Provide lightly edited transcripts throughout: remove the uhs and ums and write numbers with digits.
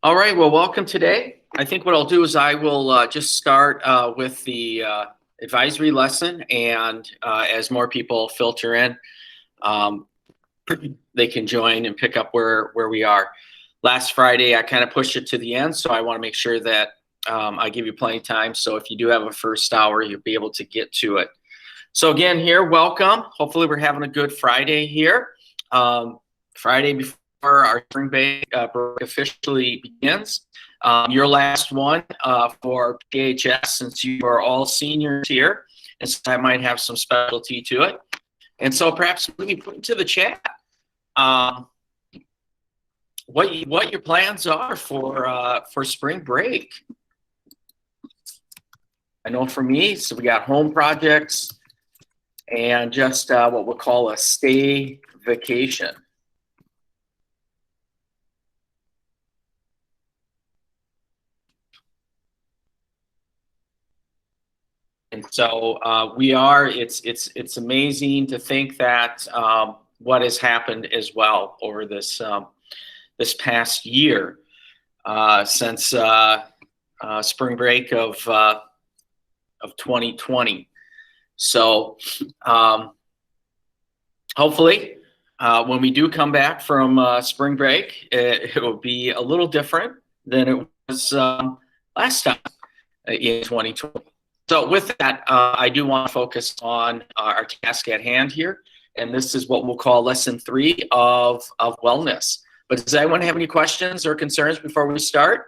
All right, well, welcome today. I think what I'll do is I will just start with the advisory lesson, and as more people filter in, um, they can join and pick up where we are. Last Friday, I kind of pushed it to the end, so I want to make sure that I give you plenty of time. So if you do have a first hour, you'll be able to get to it. So again, here, welcome. Hopefully we're having a good Friday here. Friday before our spring break officially begins. Your last one for PHS, since you are all seniors here, and so I might have some specialty to it. And so perhaps let me put into the chat what your plans are for spring break. I know for me, so we got home projects and just what we'll call a stay vacation. And so it's amazing to think that what has happened as well over this this past year since spring break of 2020. So hopefully when we do come back from spring break, it will be a little different than it was last time in 2020. So with that, I do want to focus on our task at hand here. And this is what we'll call lesson 3 of wellness. But does anyone have any questions or concerns before we start?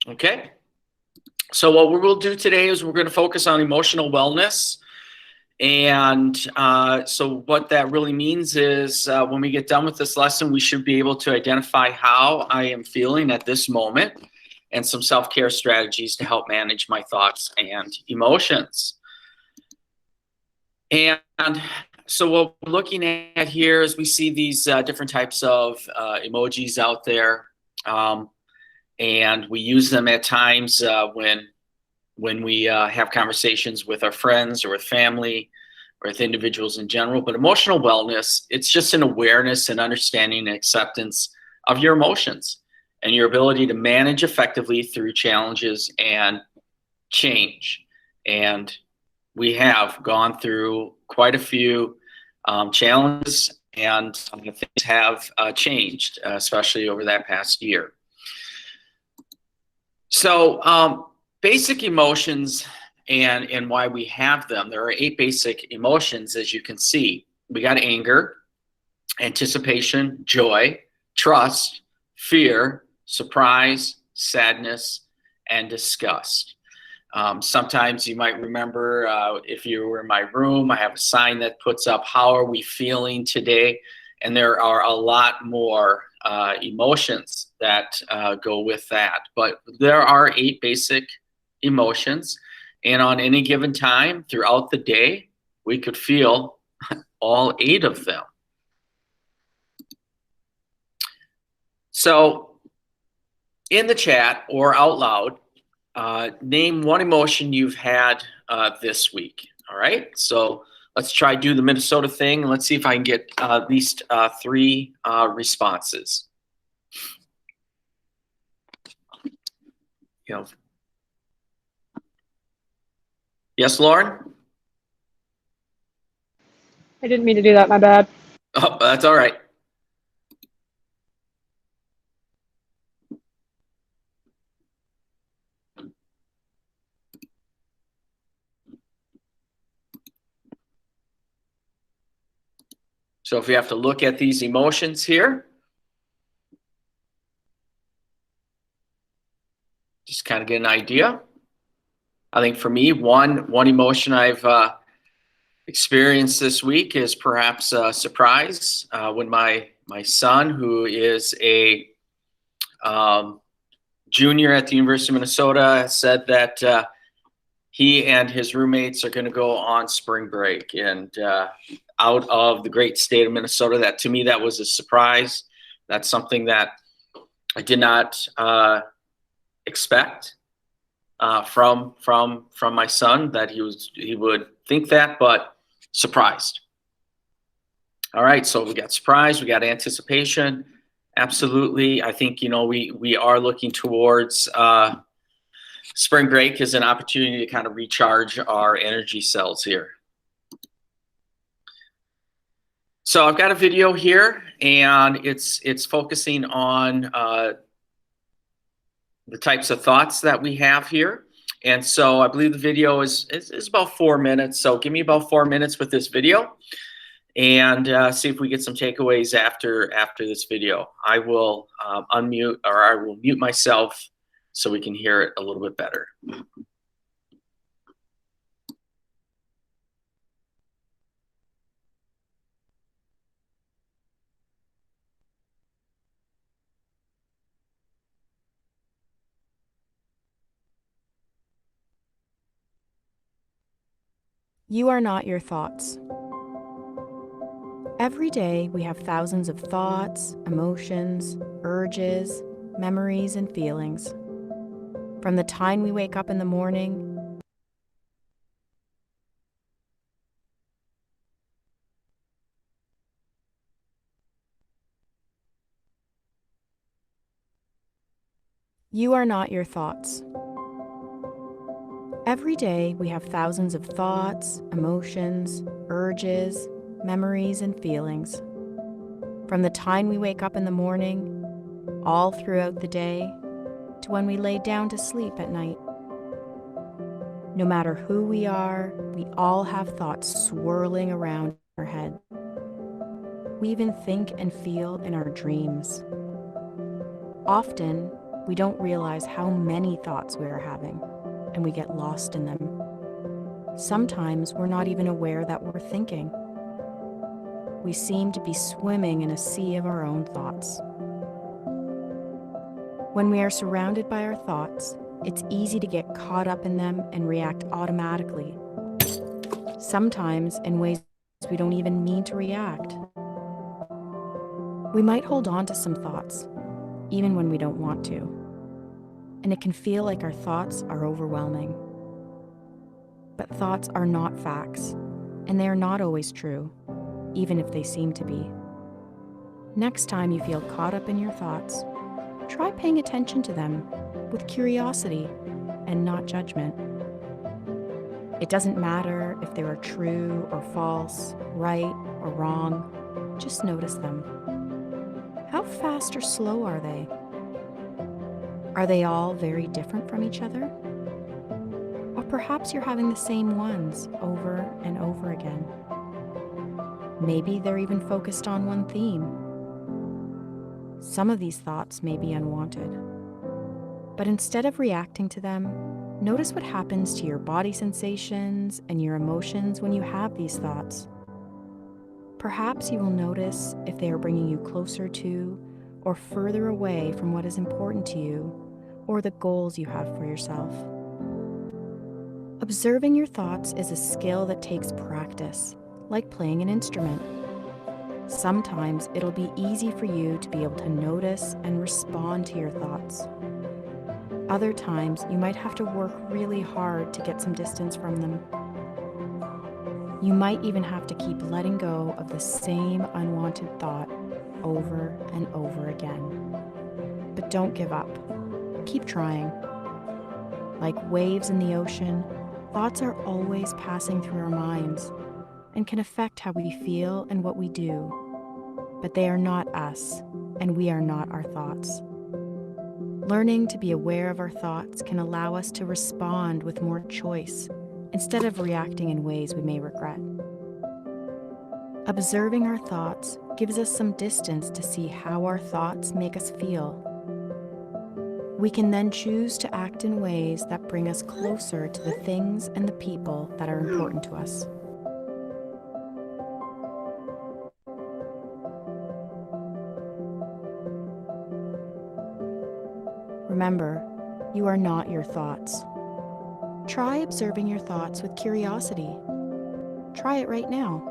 Okay. So what we will do today is we're going to focus on emotional wellness. And so what that really means is when we get done with this lesson, we should be able to identify how I am feeling at this moment and some self-care strategies to help manage my thoughts and emotions. And so what we're looking at here is we see these different types of emojis out there. And we use them at times when we have conversations with our friends or with family or with individuals in general. But emotional wellness, it's just an awareness and understanding and acceptance of your emotions and your ability to manage effectively through challenges and change. And we have gone through quite a few challenges, and things have changed, especially over that past year. So basic emotions and why we have them. There are 8 basic emotions, as you can see. We got anger, anticipation, joy, trust, fear, surprise, sadness, and disgust. Sometimes you might remember if you were in my room, I have a sign that puts up, how are we feeling today? And there are a lot more emotions that go with that. But there are 8 basic emotions. And on any given time throughout the day, we could feel all 8 of them. So in the chat or out loud, name one emotion you've had this week. All right. So let's try do the Minnesota thing, and let's see if I can get at least 3 responses. Yes, Lauren? I didn't mean to do that, my bad. Oh, that's all right. So if we have to look at these emotions here, just kind of get an idea. I think for me, one emotion I've experienced this week is perhaps a surprise when my son, who is a junior at the University of Minnesota, said that he and his roommates are going to go on spring break and out of the great state of Minnesota. That to me, that was a surprise. That's something that I did not expect from my son, that he would think that. But surprised. All right, so we got surprise, we got anticipation. Absolutely. I think, we are looking towards spring break as an opportunity to kind of recharge our energy cells here. So I've got a video here, and it's focusing on the types of thoughts that we have here. And so I believe the video is about 4 minutes. So give me about 4 minutes with this video, and see if we get some takeaways after this video. I will unmute, or I will mute myself so we can hear it a little bit better. You are not your thoughts. Every day we have thousands of thoughts, emotions, urges, memories, and feelings. From the time we wake up in the morning, you are not your thoughts. Every day we have thousands of thoughts, emotions, urges, memories, and feelings. From the time we wake up in the morning, all throughout the day, to when we lay down to sleep at night. No matter who we are, we all have thoughts swirling around our head. We even think and feel in our dreams. Often, we don't realize how many thoughts we are having, and we get lost in them. Sometimes we're not even aware that we're thinking. We seem to be swimming in a sea of our own thoughts. When we are surrounded by our thoughts, it's easy to get caught up in them and react automatically, sometimes in ways we don't even need to react. We might hold on to some thoughts, even when we don't want to, and it can feel like our thoughts are overwhelming. But thoughts are not facts, and they are not always true, even if they seem to be. Next time you feel caught up in your thoughts, try paying attention to them with curiosity and not judgment. It doesn't matter if they are true or false, right or wrong, just notice them. How fast or slow are they? Are they all very different from each other? Or perhaps you're having the same ones over and over again. Maybe they're even focused on one theme. Some of these thoughts may be unwanted. But instead of reacting to them, notice what happens to your body sensations and your emotions when you have these thoughts. Perhaps you will notice if they are bringing you closer to or further away from what is important to you or the goals you have for yourself. Observing your thoughts is a skill that takes practice, like playing an instrument. Sometimes it'll be easy for you to be able to notice and respond to your thoughts. Other times, you might have to work really hard to get some distance from them. You might even have to keep letting go of the same unwanted thought over and over again. But don't give up. Keep trying. Like waves in the ocean, thoughts are always passing through our minds and can affect how we feel and what we do. But they are not us, and we are not our thoughts. Learning to be aware of our thoughts can allow us to respond with more choice instead of reacting in ways we may regret. Observing our thoughts gives us some distance to see how our thoughts make us feel. We can then choose to act in ways that bring us closer to the things and the people that are important to us. Remember, you are not your thoughts. Try observing your thoughts with curiosity. Try it right now.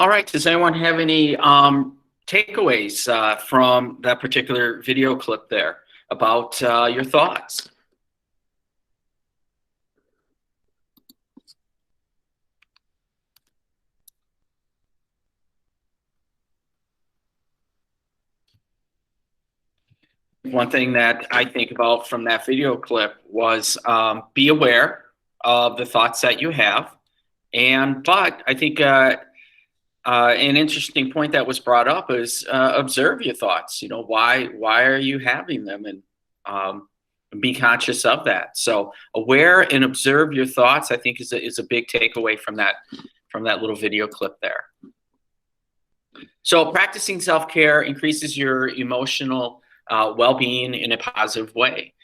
All right, does anyone have any takeaways from that particular video clip there about your thoughts? One thing that I think about from that video clip was be aware of the thoughts that you have. But I think an interesting point that was brought up is observe your thoughts. You know, why are you having them, and be conscious of that. So aware and observe your thoughts, I think, is a big takeaway from that little video clip there. So practicing self-care increases your emotional well-being in a positive way.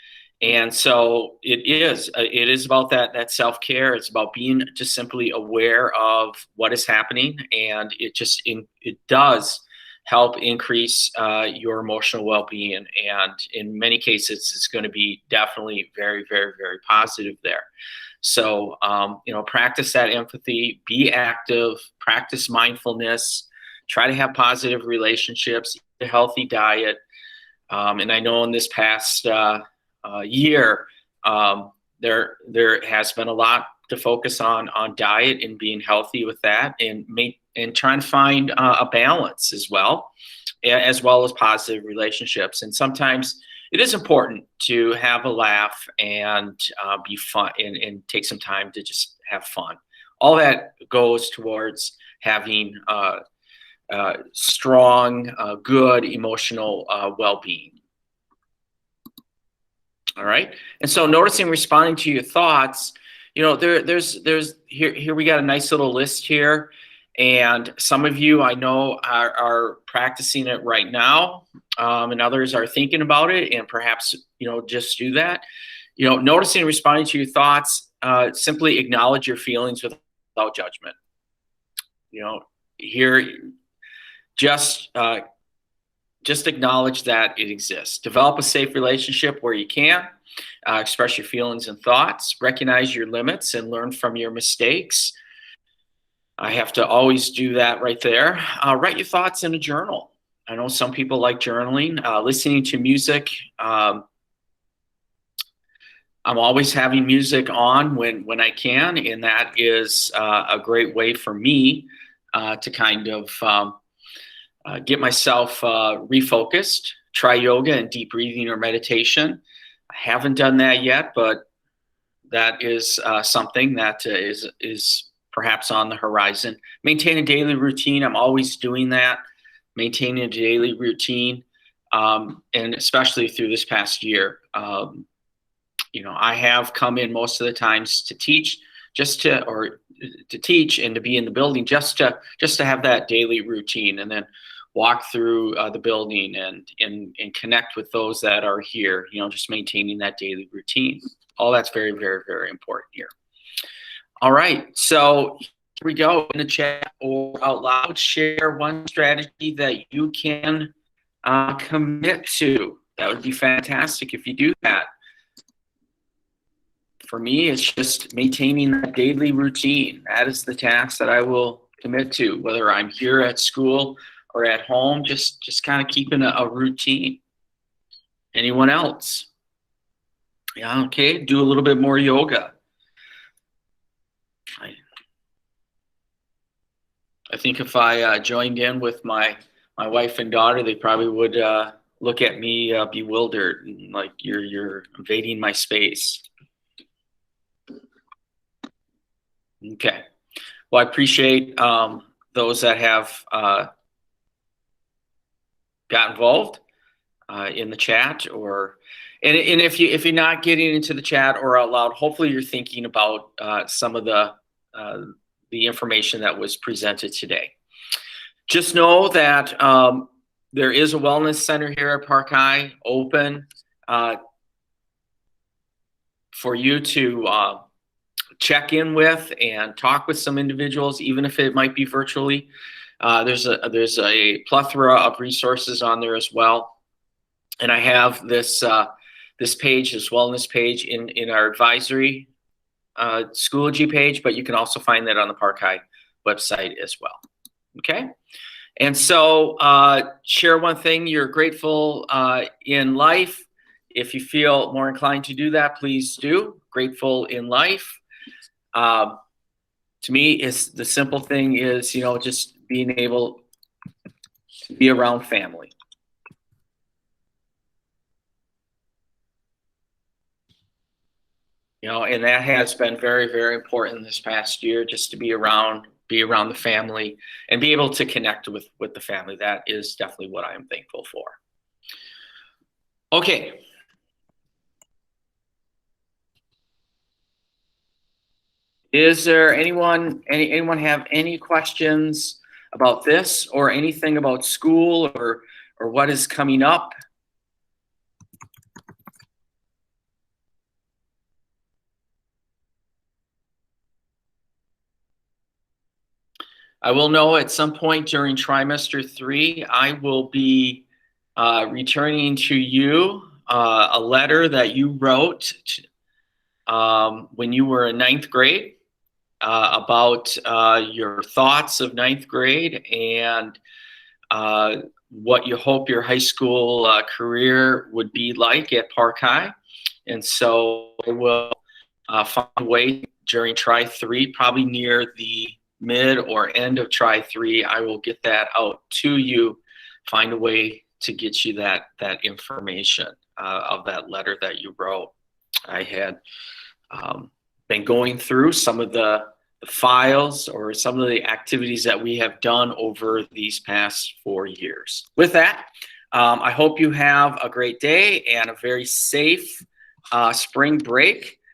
And so it is about that self-care. It's about being just simply aware of what is happening, and it does help increase your emotional well-being. And in many cases, it's going to be definitely very, very, very positive there. So practice that empathy, be active, practice mindfulness, try to have positive relationships, eat a healthy diet. And I know in this past year, there has been a lot to focus on diet and being healthy with that, and trying to find a balance as well as positive relationships. And sometimes it is important to have a laugh and be fun and take some time to just have fun. All that goes towards having strong, good emotional well-being. All right. And so noticing, responding to your thoughts, there's here we got a nice little list here. And some of you I know are practicing it right now, and others are thinking about it, and perhaps, just do that. Noticing and responding to your thoughts, simply acknowledge your feelings without judgment. Here, just acknowledge that it exists. Develop a safe relationship where you can. Express your feelings and thoughts. Recognize your limits and learn from your mistakes. I have to always do that right there. Write your thoughts in a journal. I know some people like journaling. Listening to music. I'm always having music on when I can, and that is a great way for me to kind of get myself refocused. Try yoga and deep breathing or meditation. I haven't done that yet, but that is something that is perhaps on the horizon. Maintain a daily routine. I'm always doing that. Maintaining a daily routine, and especially through this past year. I have come in most of the times to teach, to teach and to be in the building just to have that daily routine, and then walk through the building and connect with those that are here, just maintaining that daily routine. All that's very, very, very important here. All right, so here we go. In the chat or out loud, share one strategy that you can commit to. That would be fantastic if you do that. For me, it's just maintaining that daily routine. That is the task that I will commit to, whether I'm here at school or at home, just kind of keeping a routine. Anyone else? Yeah, okay, do a little bit more yoga. I think if I joined in with my wife and daughter, they probably would look at me bewildered, like you're invading my space. Okay. Well, I appreciate those that have got involved in the chat, and if you're not getting into the chat or out loud, hopefully you're thinking about some of the information that was presented today. Just know that there is a wellness center here at Park High open for you to check in with and talk with some individuals, even if it might be virtually. There's a plethora of resources on there as well. And I have this page, this wellness page in our advisory Schoology page, but you can also find that on the Park High website as well. Okay. And so share one thing you're grateful in life. If you feel more inclined to do that, please do. Grateful in life. To me, is the simple thing is, just being able to be around family. And that has been very, very important this past year, just to be around the family and be able to connect with the family. That is definitely what I am thankful for. Okay. Is there anyone have any questions about this or anything about school or what is coming up? I will know at some point during trimester 3, I will be returning to you a letter that you wrote when you were in 9th grade about your thoughts of 9th grade and what you hope your high school career would be like at Park High. And so I will find a way during Tri 3, probably near the mid or end of Tri 3, I will get that out to you, find a way to get you that information of that letter that you wrote. I had been going through some of the files or some of the activities that we have done over these past 4 years. With that, I hope you have a great day and a very safe spring break.